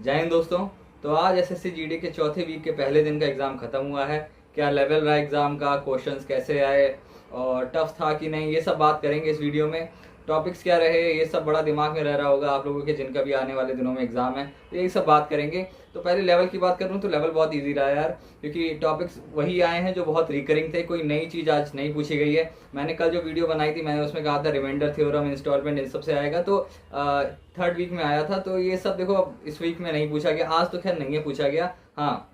जय हिंद दोस्तों। तो आज एसएससी जीडी के चौथे वीक के पहले दिन का एग्ज़ाम ख़त्म हुआ है। क्या लेवल रहा एग्ज़ाम का, क्वेश्चंस कैसे आए और टफ था कि नहीं, ये सब बात करेंगे इस वीडियो में। टॉपिक्स क्या रहे ये सब बड़ा दिमाग में रह रहा होगा आप लोगों के, जिनका भी आने वाले दिनों में एग्ज़ाम है, तो यही सब बात करेंगे। तो पहले लेवल की बात करूँ तो लेवल बहुत ईजी रहा यार, क्योंकि टॉपिक्स वही आए हैं जो बहुत रिकरिंग थे। कोई नई चीज़ आज नहीं पूछी गई है। मैंने कल जो वीडियो बनाई थी मैंने उसमें कहा था रिमाइंडर, थ्योरम, इंस्टॉलमेंट इन सब से आएगा, तो थर्ड वीक में आया था। तो ये सब देखो अब इस वीक में नहीं पूछा गया, आज तो खैर नहीं है पूछा गया। हाँ,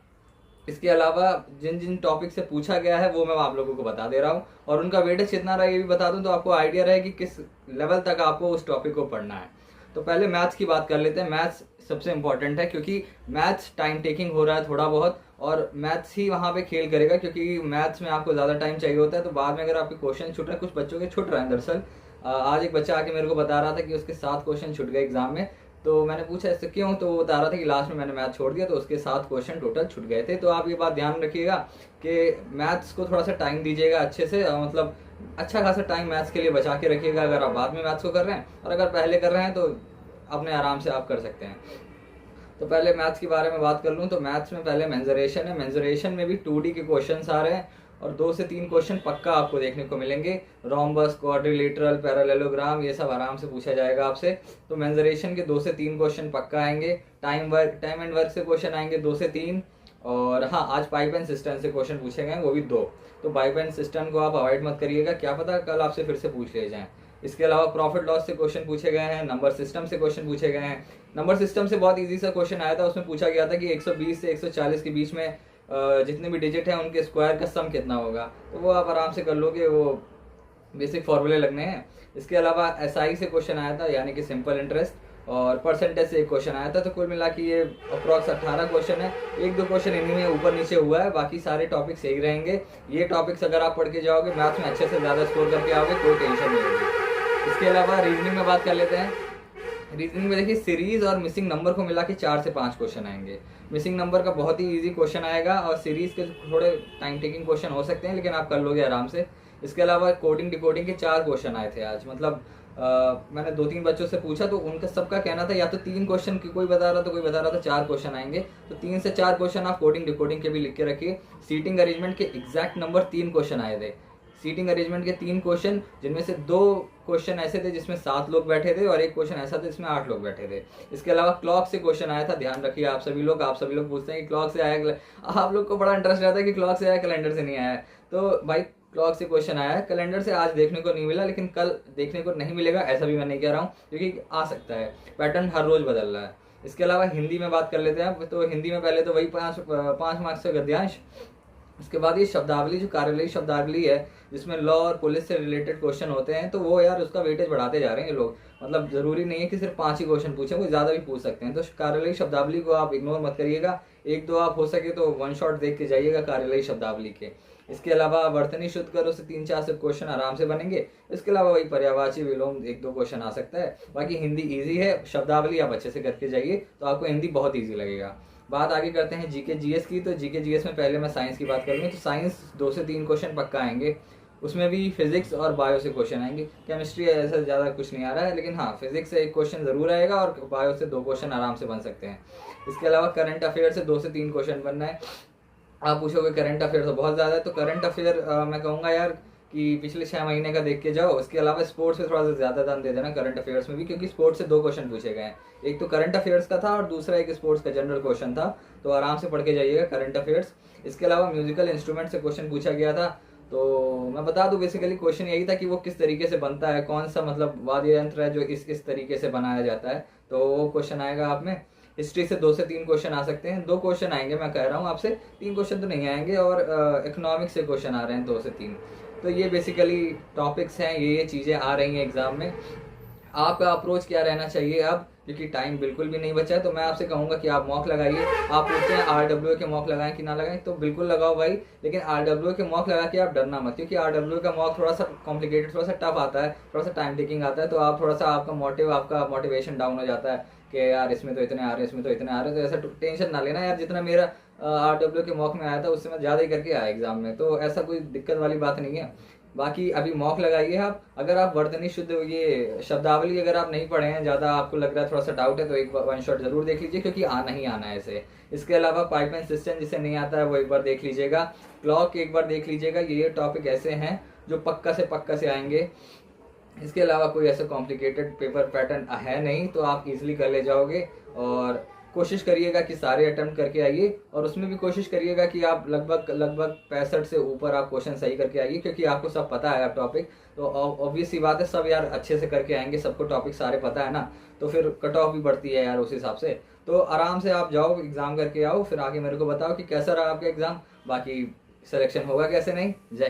इसके अलावा जिन जिन टॉपिक से पूछा गया है वो मैं आप लोगों को बता दे रहा हूँ, और उनका वेटेज कितना रहा ये भी बता दूं, तो आपको आइडिया रहे कि किस लेवल तक आपको उस टॉपिक को पढ़ना है। तो पहले मैथ्स की बात कर लेते हैं। मैथ्स सबसे इंपॉर्टेंट है, क्योंकि मैथ्स टाइम टेकिंग हो रहा है थोड़ा बहुत, और मैथ्स ही वहाँ पे खेल करेगा, क्योंकि मैथ्स में आपको ज़्यादा टाइम चाहिए होता है। तो बाद में अगर आपके क्वेश्चन छूट रहे हैं, कुछ बच्चों के छूट रहे हैं दरअसल। आज एक बच्चा आके मेरे को बता रहा था कि उसके 7 क्वेश्चन छूट गए एग्जाम में। तो मैंने पूछा इससे क्यों, तो वो बता रहा था कि लास्ट में मैंने मैथ छोड़ दिया तो उसके 7 क्वेश्चन टोटल छूट गए थे। तो आप ये बात ध्यान रखिएगा कि मैथ्स को थोड़ा सा टाइम दीजिएगा अच्छे से, मतलब अच्छा खासा टाइम मैथ्स के लिए बचा के रखिएगा, अगर आप बाद में मैथ्स को कर रहे हैं, और अगर पहले कर रहे हैं तो अपने आराम से आप कर सकते हैं। तो पहले मैथ्स के बारे में बात कर लूँ तो मैथ्स में पहले मेंजरेशन है। मेंजरेशन में भी 2D के क्वेश्चन आ रहे हैं, और 2 से 3 क्वेश्चन पक्का आपको देखने को मिलेंगे। रोम्बस, क्वाड्रिलेटरल, पैरेललोग्राम, ये सब आराम से पूछा जाएगा आपसे। तो मेंजरेशन के 2 से 3 क्वेश्चन पक्का आएंगे। टाइम एंड वर्क से क्वेश्चन आएंगे 2 से 3। और हाँ, आज पाइप एंड सिस्टम से क्वेश्चन पूछे गए, वो भी 2। तो पाइप एंड सिस्टम को आप अवॉइड मत करिएगा, क्या पता कल आपसे फिर से पूछ ले जाएं। इसके अलावा प्रॉफिट लॉस से क्वेश्चन पूछे गए हैं, नंबर सिस्टम से क्वेश्चन पूछे गए हैं। नंबर सिस्टम से बहुत इजी सा क्वेश्चन आया था, उसमें पूछा गया था कि 120 से 140 के बीच में जितने भी डिजिट हैं उनके स्क्वायर का सम कितना होगा। तो वो आप आराम से कर लोगे, वो बेसिक फॉर्मूले लगने हैं। इसके अलावा एसआई से क्वेश्चन आया था, यानी कि सिंपल इंटरेस्ट, और परसेंटेज से एक क्वेश्चन आया था। तो कुल मिला के ये अप्रॉक्स 18 क्वेश्चन है। 1-2 क्वेश्चन इन्हीं में ऊपर नीचे हुआ है, बाकी सारे टॉपिक्स सही रहेंगे। ये टॉपिक्स अगर आप पढ़ के जाओगे मैथ्स में अच्छे से ज़्यादा स्कोर करके आओगे, कोई टेंशन नहीं होगी। इसके अलावा रीजनिंग में बात कर लेते हैं। रीजनिंग में देखिए सीरीज और मिसिंग नंबर को मिला के 4 से 5 क्वेश्चन आएंगे। मिसिंग नंबर का बहुत ही इजी क्वेश्चन आएगा, और सीरीज के थोड़े टाइम टेकिंग क्वेश्चन हो सकते हैं, लेकिन आप कर लोगे आराम से। इसके अलावा कोडिंग डिकोडिंग के 4 क्वेश्चन आए थे आज, मतलब मैंने 2-3 बच्चों से पूछा तो उनका सबका कहना था या तो 3 क्वेश्चन की कोई बता रहा था, कोई बता रहा था 4 क्वेश्चन आएंगे। तो 3 से 4 क्वेश्चन आप कोडिंग डिकोडिंग के भी लिख के रखिए। सीटिंग अरेंजमेंट के एग्जैक्ट नंबर 3 क्वेश्चन आए थे। सीटिंग अरेंजमेंट के 3 क्वेश्चन, जिनमें से 2 क्वेश्चन ऐसे थे जिसमें 7 लोग बैठे थे, और एक क्वेश्चन ऐसा था जिसमें 8 लोग बैठे थे। इसके अलावा क्लॉक से क्वेश्चन आया था, ध्यान रखिए आप सभी लोग पूछते हैं कि क्लॉक से आया, आप लोग को बड़ा इंटरेस्ट रहता है कि क्लॉक से आया कैलेंडर से नहीं आया। तो भाई क्लॉक से क्वेश्चन आया है, कैलेंडर से आज देखने को नहीं मिला, लेकिन कल देखने को नहीं मिलेगा ऐसा भी मैं नहीं कह रहा हूँ, क्योंकि आ सकता है, पैटर्न हर रोज बदल रहा है। इसके अलावा हिंदी में बात कर लेते हैं। तो हिंदी में पहले तो वही 5 मार्क्स का गद्यांश। उसके बाद ये शब्दावली, जो कार्यालयी शब्दावली है जिसमें लॉ और पुलिस से रिलेटेड क्वेश्चन होते हैं, तो वो यार उसका वेटेज बढ़ाते जा रहे हैं ये लोग। मतलब जरूरी नहीं है कि सिर्फ 5 ही क्वेश्चन पूछे, वो ज्यादा भी पूछ सकते हैं। तो कार्यालयी शब्दावली को आप इग्नोर मत करिएगा। 1-2 आप हो सके तो 1 शॉट देख के जाइएगा कार्यालयी शब्दावली के। इसके अलावा वर्तनी शुद्ध करो से 3-4 से क्वेश्चन आराम से बनेंगे। इसके अलावा वही पर्यायवाची विलोम 1-2 क्वेश्चन आ सकता है। बाकी हिंदी ईजी है, शब्दावली आप अच्छे से करके जाइए तो आपको हिंदी बहुत ईजी लगेगा। बात आगे करते हैं जीके जीएस की। तो जीके जीएस में पहले मैं साइंस की बात करूँगी। तो साइंस 2 से 3 क्वेश्चन पक्का आएंगे, उसमें भी फिजिक्स और बायो से क्वेश्चन आएंगे। केमिस्ट्री ऐसा ज़्यादा कुछ नहीं आ रहा है, लेकिन हाँ फिजिक्स से 1 क्वेश्चन ज़रूर आएगा, और बायो से 2 क्वेश्चन आराम से बन सकते हैं। इसके अलावा करंट अफेयर से 2 से 3 क्वेश्चन बनना है। आप पूछोगे करंट अफेयर तो बहुत ज़्यादा है, तो करंट अफेयर मैं कहूँगा यार कि पिछले 6 महीने का देख के जाओ। इसके अलावा स्पोर्ट्स में थोड़ा सा ज़्यादा ध्यान दे देना करंट अफेयर्स में भी, क्योंकि स्पोर्ट्स से 2 क्वेश्चन पूछे गए हैं। एक तो करंट अफेयर्स का था और दूसरा एक स्पोर्ट्स का जनरल क्वेश्चन था। तो आराम से पढ़ के जाइएगा करंट अफेयर्स। इसके अलावा म्यूजिकल इंस्ट्रूमेंट से क्वेश्चन पूछा गया था। तो मैं बता दूं बेसिकली क्वेश्चन यही था कि वो किस तरीके से बनता है, कौन सा मतलब वाद्य यंत्र है जो इस तरीके से बनाया जाता है। तो वो क्वेश्चन आएगा आप में। हिस्ट्री से 2 से 3 क्वेश्चन आ सकते हैं। 2 क्वेश्चन आएंगे, मैं कह रहा हूँ आपसे, 3 क्वेश्चन तो नहीं आएंगे। और इकोनॉमिक्स से क्वेश्चन आ रहे हैं 2 से 3। तो ये बेसिकली टॉपिक्स हैं, ये चीज़ें आ रही हैं एग्जाम में। आपका अप्रोच क्या रहना चाहिए अब, क्योंकि टाइम बिल्कुल भी नहीं बचा है। तो मैं आपसे कहूंगा कि आप मॉक लगाइए। आप पूछते हैं आरडब्ल्यू के मॉक लगाएं कि ना लगाएं, तो बिल्कुल लगाओ भाई, लेकिन आरडब्ल्यू के मॉक लगा के आप डरना मत, क्योंकि आरडब्ल्यू का मॉक थोड़ा सा कॉम्प्लिकेटेड, थोड़ा सा टफ आता है, थोड़ा सा टाइम टेकिंग आता है। तो आप थोड़ा सा आपका मोटिवेशन डाउन हो जाता है कि यार इसमें तो इतने आ रहे हैं, इसमें तो इतने आ रहे हैं। तो ऐसा टेंशन ना लेना यार, जितना मेरा आरडब्ल्यू के मॉक में आया था उससे मैं ज़्यादा ही करके आया एग्जाम में, तो ऐसा कोई दिक्कत वाली बात नहीं है। बाकी अभी मॉक लगाइए आप। अगर आप वर्तनी शुद्ध ये शब्दावली अगर आप नहीं पढ़े हैं, ज़्यादा आपको लग रहा है थोड़ा सा डाउट है, तो एक वन शॉट जरूर देख लीजिए, क्योंकि आना ही आना है इसे। इसके अलावा पाइपलाइन सिस्टम जिसे नहीं आता है वो एक बार देख लीजिएगा, क्लॉक एक बार देख लीजिएगा। ये टॉपिक ऐसे हैं जो पक्का से आएंगे। इसके अलावा कोई ऐसा कॉम्प्लिकेटेड पेपर पैटर्न है नहीं, तो आप इजीली कर ले जाओगे। और कोशिश करिएगा कि सारे अटेम्प्ट करके आइए, और उसमें भी कोशिश करिएगा कि आप लगभग 65 से ऊपर आप क्वेश्चन सही करके आइए, क्योंकि आपको सब पता है आप टॉपिक, तो ऑब्वियस सी बात है सब यार अच्छे से करके आएंगे, सबको टॉपिक सारे पता है ना, तो फिर कट ऑफ भी बढ़ती है यार उस हिसाब से। तो आराम से आप जाओ, एग्जाम करके आओ, फिर आके मेरे को बताओ कि कैसा रहा आपका एग्जाम, बाकी सिलेक्शन होगा कैसे नहीं। जय